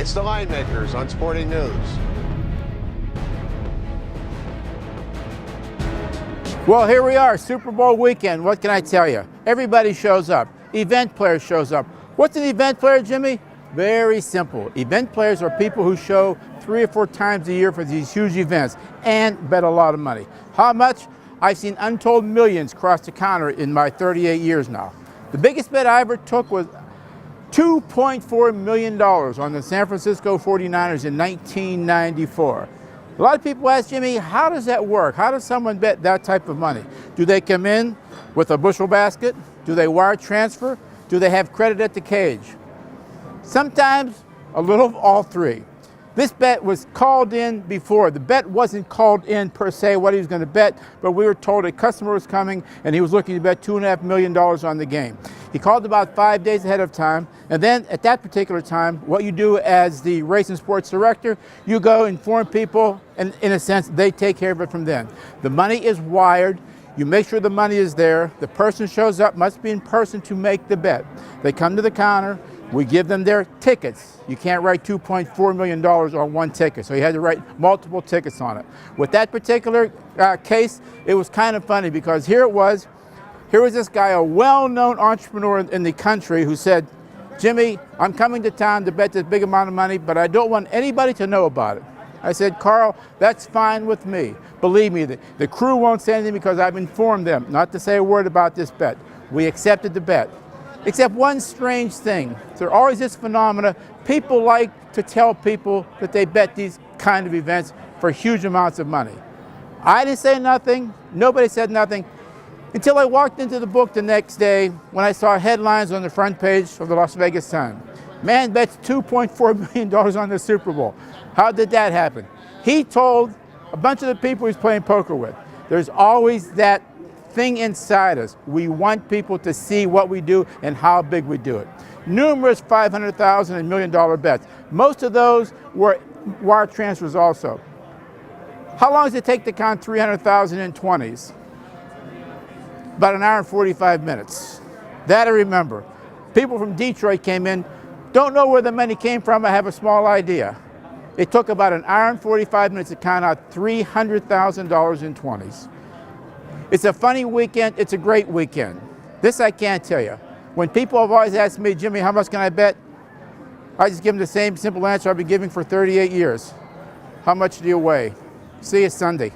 It's the Line Makers on Sporting News. Well, here we are, Super Bowl weekend. What can I tell you? Everybody shows up. Event players shows up. What's an event player, Jimmy? Very simple. Event players are people who show 3 or 4 times a year for these huge events and bet a lot of money. How much? I've seen untold millions cross the counter in my 38 years now. The biggest bet I ever took was $2.4 million on the San Francisco 49ers in 1994. A lot of people ask, Jimmy, how does that work? How does someone bet that type of money? Do they come in with a bushel basket? Do they wire transfer? Do they have credit at the cage? Sometimes a little of all three. This bet was called in before. The bet wasn't called in per se what he was going to bet, but we were told a customer was coming and he was looking to bet $2.5 million on the game. He called about 5 days ahead of time, and then at that particular time, what you do as the race and sports director, you go inform people, and in a sense, they take care of it from then. The money is wired. You make sure the money is there. The person shows up, must be in person to make the bet. They come to the counter. We give them their tickets. You can't write $2.4 million on one ticket, so you had to write multiple tickets on it. With that particular case, it was kind of funny because here was this guy, a well-known entrepreneur in the country, who said, Jimmy, I'm coming to town to bet this big amount of money, but I don't want anybody to know about it. I said, Carl, that's fine with me. Believe me, the crew won't say anything because I've informed them not to say a word about this bet. We accepted the bet. Except one strange thing. There always this phenomena. People like to tell people that they bet these kind of events for huge amounts of money. I didn't say nothing. Nobody said nothing until I walked into the book the next day when I saw headlines on the front page of the Las Vegas Sun. Man bets $2.4 million on the Super Bowl. How did that happen? He told a bunch of the people he's playing poker with. There's always that thing inside us. We want people to see what we do and how big we do it. Numerous $500,000 and $1 million bets. Most of those were wire transfers also. How long does it take to count 300,000 in 20s? About an hour and 45 minutes. That I remember. People from Detroit came in. Don't know where the money came from. I have a small idea. It took about an hour and 45 minutes to count out $300,000 in 20s. It's a funny weekend. It's a great weekend. This I can't tell you. When people have always asked me, Jimmy, how much can I bet? I just give them the same simple answer I've been giving for 38 years. How much do you weigh? See you Sunday.